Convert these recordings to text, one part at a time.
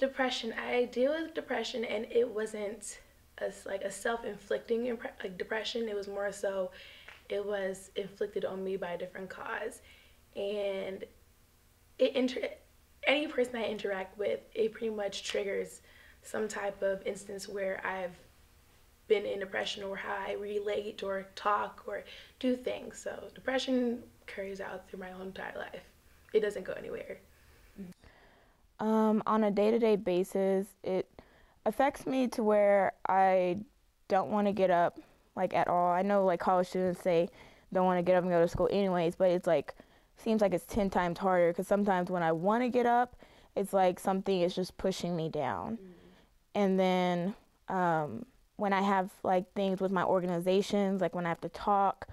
Depression. I deal with depression, and it wasn't like a self-inflicting depression. It was more so, it was inflicted on me by a different cause, and any person I interact with, it pretty much triggers some type of instance where I've been in depression, or how I relate or talk or do things. So depression carries out through my whole entire life. It doesn't go anywhere. On a day-to-day basis, it affects me to where I don't want to get up, like, at all. I know, like, college students say don't want to get up and go to school anyways, but it's like, seems like it's 10 times harder, because sometimes when I want to get up, it's like something is just pushing me down. And then when I have, like, things with my organizations, like when I have to talk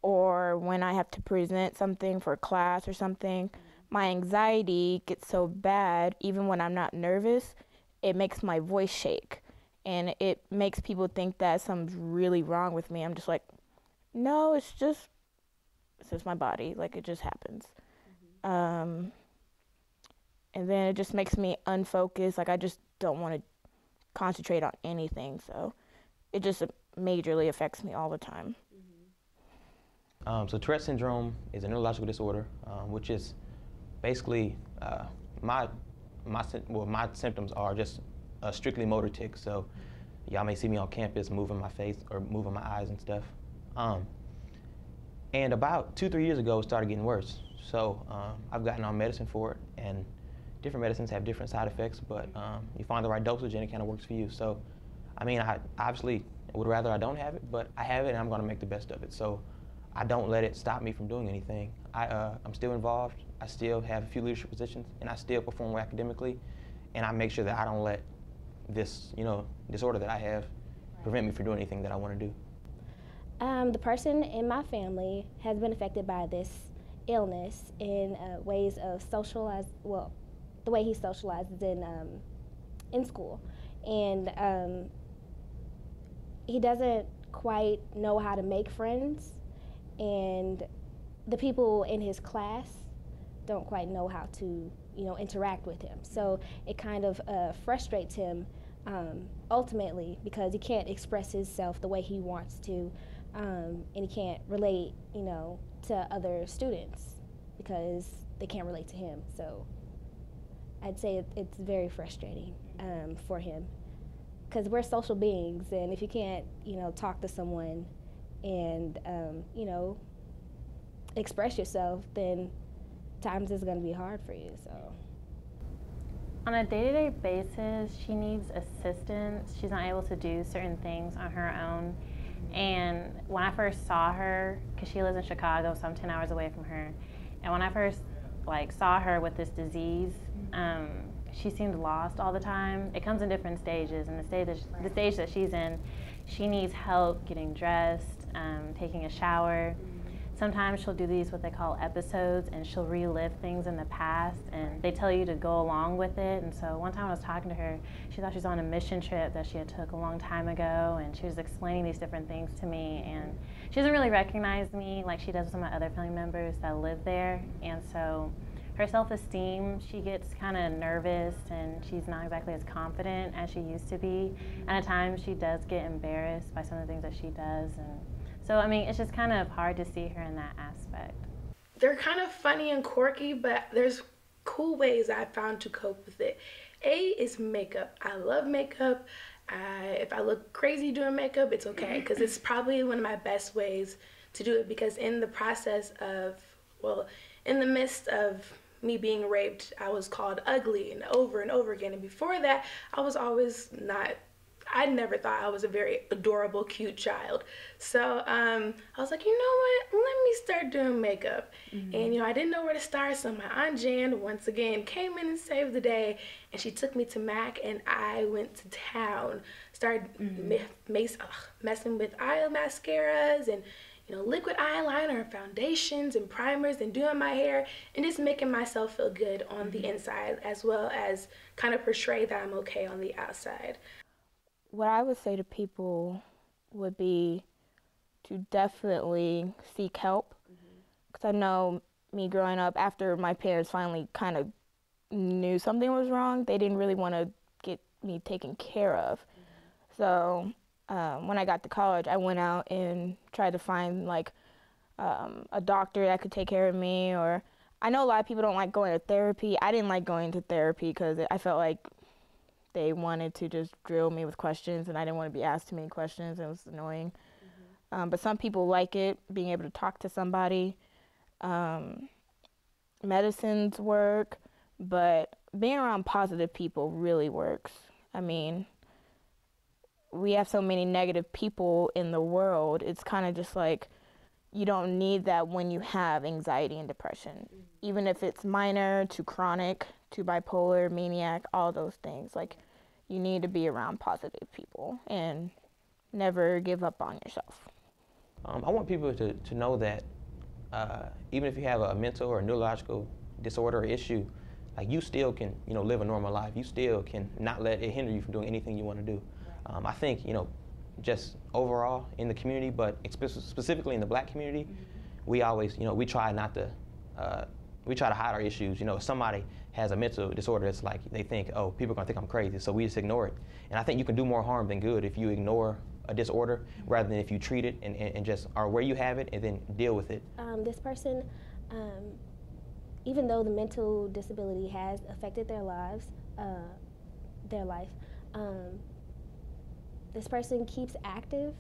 or when I have to present something for class or something, my anxiety gets so bad, even when I'm not nervous, it makes my voice shake. And it makes people think that something's really wrong with me. I'm just like, no, it's just my body. Like, it just happens. And then it just makes me unfocused. Like, I just don't want to concentrate on anything. So it just majorly affects me all the time. So Tourette syndrome is a neurological disorder, which is basically my symptoms are just strictly motor tics. So y'all may see me on campus moving my face or moving my eyes and stuff. And about 2-3 years ago, it started getting worse. So I've gotten on medicine for it, and different medicines have different side effects, but you find the right dosage and it kind of works for you. So, I mean, I obviously would rather I don't have it, but I have it and I'm going to make the best of it. So I don't let it stop me from doing anything. I'm still involved. I still have a few leadership positions, and I still perform well academically, and I make sure that I don't let this, disorder that I have prevent me from doing anything that I want to do. The person in my family has been affected by this illness in ways of the way he socializes in school, and he doesn't quite know how to make friends, and the people in his class don't quite know how to interact with him. So it kind of frustrates him ultimately, because he can't express himself the way he wants to, and he can't relate to other students because they can't relate to him. So I'd say it's very frustrating for him, because we're social beings, and if you can't talk to someone and express yourself, then times is going to be hard for you. So on a day-to-day basis, she needs assistance. She's not able to do certain things on her own. And when I first saw her, because she lives in Chicago, so I'm 10 hours away from her, and when I first saw her with this disease, she seemed lost all the time. It comes in different stages, and the stage that she's in, she needs help getting dressed, taking a shower. Sometimes she'll do these, what they call episodes, and she'll relive things in the past, and they tell you to go along with it. And so one time I was talking to her, she thought she was on a mission trip that she had took a long time ago, and she was explaining these different things to me, and she doesn't really recognize me like she does with some of my other family members that live there. And so her self-esteem, she gets kind of nervous, and she's not exactly as confident as she used to be. And at times she does get embarrassed by some of the things that she does. And so, I mean, it's just kind of hard to see her in that aspect. They're kind of funny and quirky, but there's cool ways I found to cope with it. A is makeup. I love makeup. If I look crazy doing makeup, it's okay, because it's probably one of my best ways to do it, because in the process of, in the midst of me being raped, I was called ugly and over again. And before that, I never thought I was a very adorable, cute child. So I was like, you know what? Let me start doing makeup. And, I didn't know where to start. So my Aunt Jan, once again, came in and saved the day. And she took me to MAC, and I went to town. Started messing with eye mascaras and, liquid eyeliner and foundations and primers, and doing my hair and just making myself feel good on the inside, as well as kind of portray that I'm okay on the outside. What I would say to people would be to definitely seek help, because I know me growing up, after my parents finally kind of knew something was wrong, they didn't really want to get me taken care of. So when I got to college, I went out and tried to find like a doctor that could take care of me. Or I know a lot of people don't like going to therapy. I didn't like going to therapy because I felt like they wanted to just drill me with questions, and I didn't want to be asked too many questions. It was annoying. But some people like it, being able to talk to somebody. Medicines work, but being around positive people really works. I mean, we have so many negative people in the world. It's kind of just like you don't need that when you have anxiety and depression, even if it's minor to chronic to bipolar, maniac, all those things. Like, you need to be around positive people and never give up on yourself. I want people to know that even if you have a mental or neurological disorder or issue, like, you still can, live a normal life. You still can not let it hinder you from doing anything you want to do. I think, just overall in the community, but specifically in the Black community, we always, we try not to, we try to hide our issues. If somebody has a mental disorder, it's like they think, oh, people are gonna think I'm crazy, so we just ignore it. And I think you can do more harm than good if you ignore a disorder rather than if you treat it and just are where you have it and then deal with it. This person, even though the mental disability has affected their life, this person keeps active.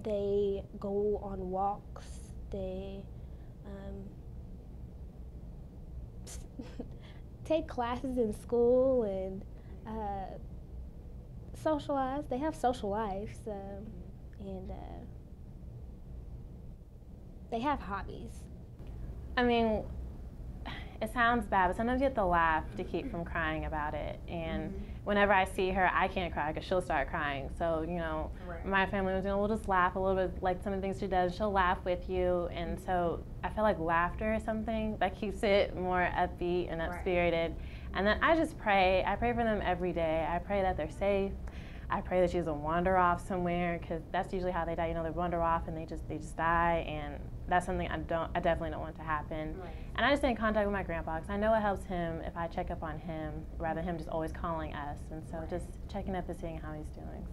They go on walks. They take classes in school and socialize. They have social lives, and they have hobbies. I mean, it sounds bad, but sometimes you have to laugh to keep from crying about it. And whenever I see her, I can't cry because she'll start crying. So, my family was, we'll just laugh a little bit, like some of the things she does. She'll laugh with you. And so I feel like laughter is something that keeps it more upbeat and up-spirited. And then I just pray. I pray for them every day. I pray that they're safe. I pray that she doesn't wander off somewhere, because that's usually how they die. They wander off and they just die, and that's something I definitely don't want to happen. And I just stay in contact with my grandpa, because I know it helps him if I check up on him rather than him just always calling us. And so just checking up and seeing how he's doing.